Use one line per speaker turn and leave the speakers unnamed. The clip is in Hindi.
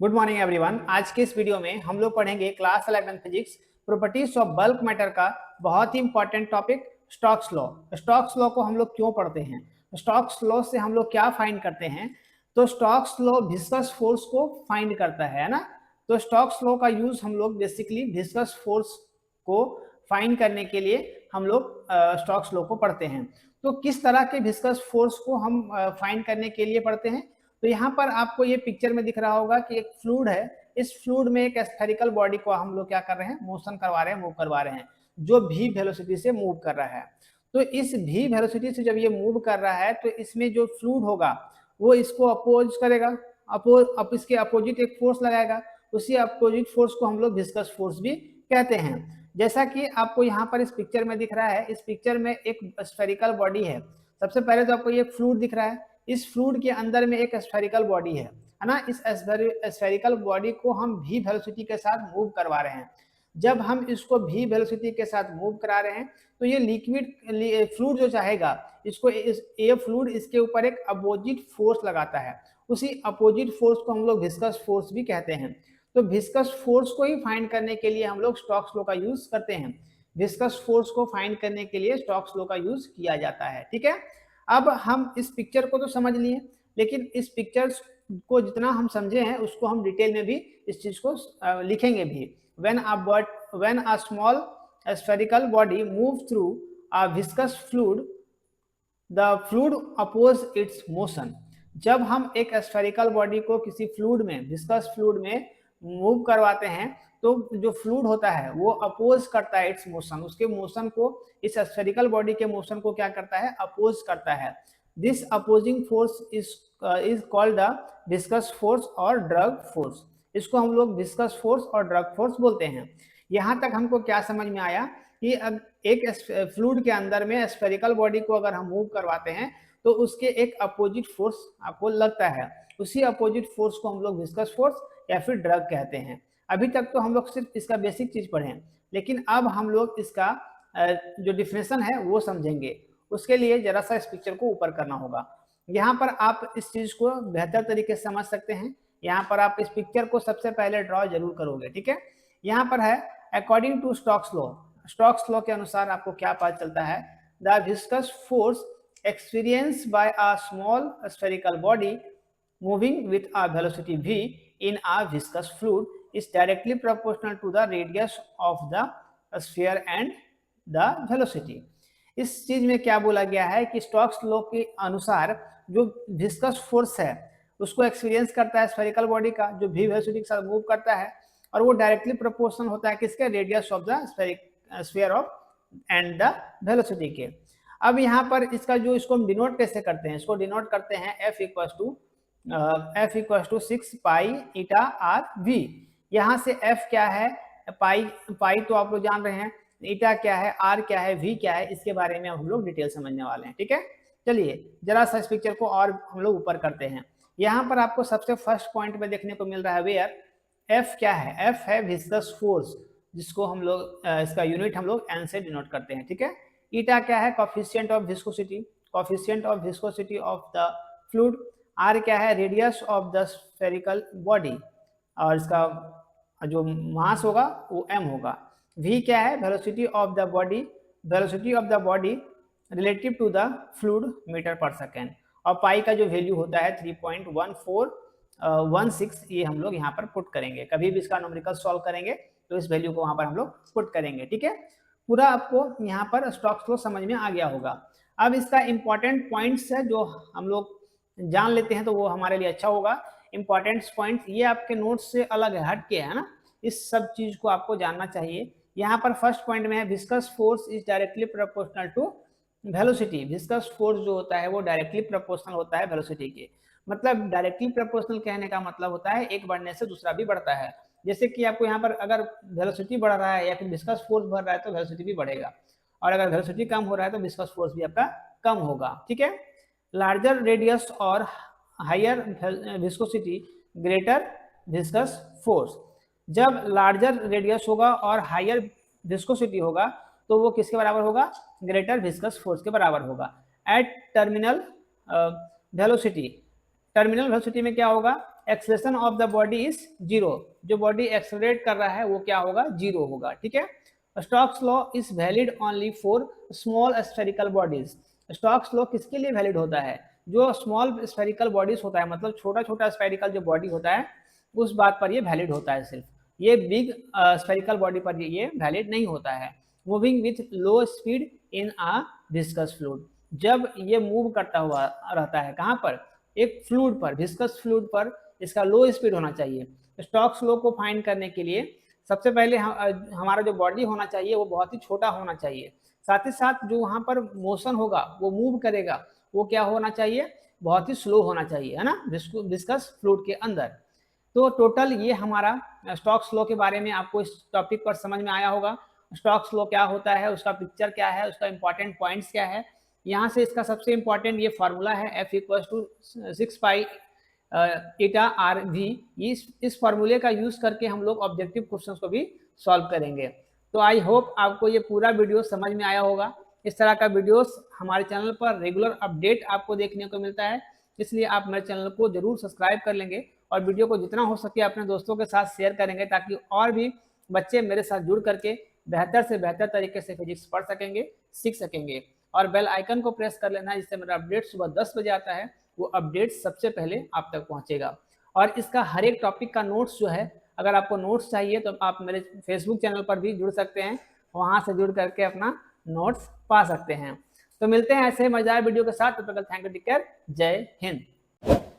Good morning everyone. आज के इस वीडियो में हम लोग पढ़ेंगे class 11 physics properties of bulk matter का बहुत ही important topic Stokes law. Stokes law को हम लोग क्यों पढ़ते हैं, स्टोक्स लॉ से हम लोग क्या फाइंड करते हैं। तो स्टोक्स लॉ विस्कस फोर्स को फाइंड करता है ना। तो स्टोक्स लॉ का यूज हम लोग बेसिकली विस्कस फोर्स को फाइंड करने के लिए हम लोग स्टोक्स लॉ को पढ़ते हैं। तो किस तरह के विस्कस फोर्स को हम फाइंड करने के लिए पढ़ते हैं। तो यहाँ पर आपको ये पिक्चर में दिख रहा होगा कि एक फ्लूइड है। इस फ्लूइड में एक स्फेरिकल बॉडी को हम लोग क्या कर रहे हैं, मोशन करवा रहे हैं, मूव करवा रहे हैं, जो भी वेलोसिटी से मूव कर रहा है। तो इस भी वेलोसिटी से जब ये मूव कर रहा है तो इसमें जो फ्लूइड होगा वो इसको अपोज करेगा, इसके अपोजिट एक फोर्स लगाएगा। उसी अपोजिट फोर्स को हम लोग विस्कस फोर्स भी कहते हैं। जैसा कि आपको यहाँ पर इस पिक्चर में दिख रहा है, इस पिक्चर में एक स्फेरिकल बॉडी है। सबसे पहले तो आपको ये फ्लूइड दिख रहा है, इस फ्लूइड के अंदर में एक स्फेरिकल बॉडी है ना। इस स्फेरिकल बॉडी को हम v वेलोसिटी के साथ मूव करवा रहे हैं। जब हम इसको v वेलोसिटी के साथ मूव करा रहे हैं तो ये लिक्विड फ्लूइड जो चाहेगा इसको ये फ्लूइड इसके ऊपर एक अपोजिट फोर्स लगाता है। उसी अपोजिट फोर्स को हम लोग विस्कस फोर्स भी कहते हैं। तो विस्कस फोर्स को ही फाइंड करने के लिए हम लोग स्टोक्स लॉ का यूज करते हैं। विस्कस फोर्स को फाइंड करने के लिए स्टोक्स लॉ का यूज किया जाता है। ठीक है, अब हम इस पिक्चर को तो समझ लिए, लेकिन इस पिक्चर को जितना हम समझे हैं उसको हम डिटेल में भी इस चीज को लिखेंगे भी। when a small spherical body moves through a viscous fluid, the fluid oppose its motion। जब हम एक स्फेरिकल बॉडी को किसी फ्लूइड में, विस्कस फ्लूइड में मूव करवाते हैं तो जो फ्लूइड होता है वो अपोज करता है इट्स मोशन, उसके मोशन को, इस स्फेरिकल बॉडी के मोशन को क्या करता है, अपोज करता है। This opposing force is called the viscous force और ड्रग फोर्स। इसको हम लोग विस्कस फोर्स और ड्रग फोर्स बोलते हैं। यहाँ तक हमको क्या समझ में आया कि एक फ्लूइड के अंदर में स्फेरिकल बॉडी को अगर हम मूव करवाते हैं तो उसके एक अपोजिट फोर्स आपको लगता है। उसी अपोजिट फोर्स को हम लोग विस्कस फोर्स या फिर ड्रग कहते हैं। अभी तक तो हम लोग सिर्फ इसका बेसिक चीज पढ़े, लेकिन अब हम लोग इसका जो डिफिनेशन है वो समझेंगे। उसके लिए जरा सा इस पिक्चर को ऊपर करना होगा। यहाँ पर आप इस चीज को बेहतर तरीके से समझ सकते हैं। यहाँ पर आप इस पिक्चर को सबसे पहले ड्रॉ जरूर करोगे। ठीक है, यहाँ पर है according to Stokes law. Stokes law के अनुसार आपको क्या पता चलता है, the viscous force experienced by a small spherical body moving with a velocity v in a viscous fluid is directly proportional to the radius of the sphere and the velocity। इस चीज में क्या बोला गया है कि स्टोक्स लॉ के अनुसार जो विस्कस फोर्स है उसको एक्सपीरियंस करता है स्फेरिकल बॉडी का, जो भी वेलोसिटी के साथ मूव करता है, और वो डायरेक्टली प्रोपोर्शनल होता है किसके, radius of the sphere of and the velocity के। अब यहाँ पर इसका जो, इसको हम डिनोट कैसे करते हैं, इसको डिनोट करते हैं F equal to 6 pi eta R V. यहाँ से F क्या है, पाई तो आप लोग जान रहे हैं, ईटा क्या है, आर क्या है, वी क्या है, इसके बारे में हम लोग डिटेल समझने वाले हैं। ठीक है, चलिए जरा सा इस पिक्चर को और हम लोग ऊपर करते हैं। यहाँ पर आपको सबसे फर्स्ट पॉइंट में देखने को मिल रहा है वेयर F क्या है, F है विस्कस फोर्स, जिसको हम लोग इसका यूनिट हम लोग N से डिनोट करते हैं। ठीक है, ईटा क्या है, coefficient of viscosity of the fluid. R क्या है, radius of the spherical body, और इसका जो मास होगा वो m होगा। v क्या है, velocity of the body relative to the fluid metre पर सेकेंड, और पाई का जो वैल्यू होता है 3.1416, ये हम लोग यहाँ पर पुट करेंगे। कभी भी इसका न्यूमेरिकल सॉल्व करेंगे तो इस वैल्यू को वहाँ पर हम लोग पुट करेंगे। ठीक है, पूरा आपको यहाँ पर स्टोक्स लॉ समझ में आ गया होगा। अब इसका इंपॉर्टेंट पॉइंट्स है जो हम लोग जान लेते हैं तो वो हमारे लिए अच्छा होगा। इंपॉर्टेंट पॉइंट्स ये आपके नोट्स से अलग है, हट के है ना, इस सब चीज को आपको जानना चाहिए। यहाँ पर फर्स्ट पॉइंट में है viscous force is directly proportional to velocity. Viscous force जो होता है वो डायरेक्टली प्रोपोर्शनल होता है वेलोसिटी के। मतलब डायरेक्टली प्रोपोर्शनल कहने का मतलब होता है एक बढ़ने से दूसरा भी बढ़ता है। जैसे कि आपको यहाँ पर अगर वेलोसिटी बढ़ रहा है या फिर विस्कस फोर्स बढ़ रहा है तो वेलोसिटी भी बढ़ेगा, और अगर वेलोसिटी कम हो रहा है तो विस्कस फोर्स भी आपका कम होगा। ठीक है, लार्जर रेडियस और higher viscosity greater viscous force. जब लार्जर रेडियस होगा और हायर विस्कोसिटी होगा तो वो किसके बराबर होगा, ग्रेटर विस्कस फोर्स के बराबर होगा। एट टर्मिनल वेलोसिटी में क्या होगा, acceleration of the body is zero, जो बॉडी एक्सेलरेट कर रहा है वो क्या होगा, जीरो होगा, ठीक है। Stokes law is valid only for small spherical bodies. Stokes law किसके लिए वैलिड होता है, जो स्मॉल स्फेरिकल बॉडीज होता है, मतलब छोटा छोटा स्फेरिकल जो बॉडी होता है उस बात पर ये वैलिड होता है सिर्फ, ये बिग स्फेरिकल बॉडी पर ये वैलिड नहीं होता है। Moving with low speed in a viscous fluid, जब ये मूव करता हुआ रहता है कहाँ पर, एक फ्लूइड पर, विस्कस फ्लूइड पर, इसका लो स्पीड होना चाहिए। स्टोक्स लॉ को फाइंड करने के लिए सबसे पहले हमारा जो बॉडी होना चाहिए वो बहुत ही छोटा होना चाहिए, साथ ही साथ जो वहाँ पर मोशन होगा वो मूव करेगा वो क्या होना चाहिए, बहुत ही स्लो होना चाहिए, है ना, विस्कस फ्लूइड के अंदर। तो टोटल ये हमारा स्टोक्स लॉ के बारे में आपको इस टॉपिक पर समझ में आया होगा। स्टोक्स लॉ क्या होता है, उसका पिक्चर क्या है, उसका इंपॉर्टेंट पॉइंट्स क्या है। यहाँ से इसका सबसे इंपॉर्टेंट ये फार्मूला है F = 6 पाई eta RV। इस फार्मूले का यूज करके हम लोग ऑब्जेक्टिव क्वेश्चंस को भी सॉल्व करेंगे। तो आई होप आपको ये पूरा वीडियो समझ में आया होगा। इस तरह का वीडियोस हमारे चैनल पर रेगुलर अपडेट आपको देखने को मिलता है, इसलिए आप मेरे चैनल को जरूर सब्सक्राइब कर लेंगे और वीडियो को जितना हो सके अपने दोस्तों के साथ शेयर करेंगे, ताकि और भी बच्चे मेरे साथ जुड़ करके बेहतर से बेहतर तरीके से फिजिक्स पढ़ सकेंगे, सीख सकेंगे। और बेल आइकन को प्रेस कर लेना है, जिससे मेरा अपडेट सुबह 10 बजे आता है, वो अपडेट सबसे पहले आप तक पहुंचेगा। और इसका हर एक टॉपिक का नोट्स जो है, अगर आपको नोट्स चाहिए तो आप मेरे फेसबुक चैनल पर भी जुड़ सकते हैं, वहां से जुड़ करके अपना नोट्स पा सकते हैं। तो मिलते हैं ऐसे मजेदार वीडियो के साथ, तब तक थैंक यू, टेक केयर, जय हिंद।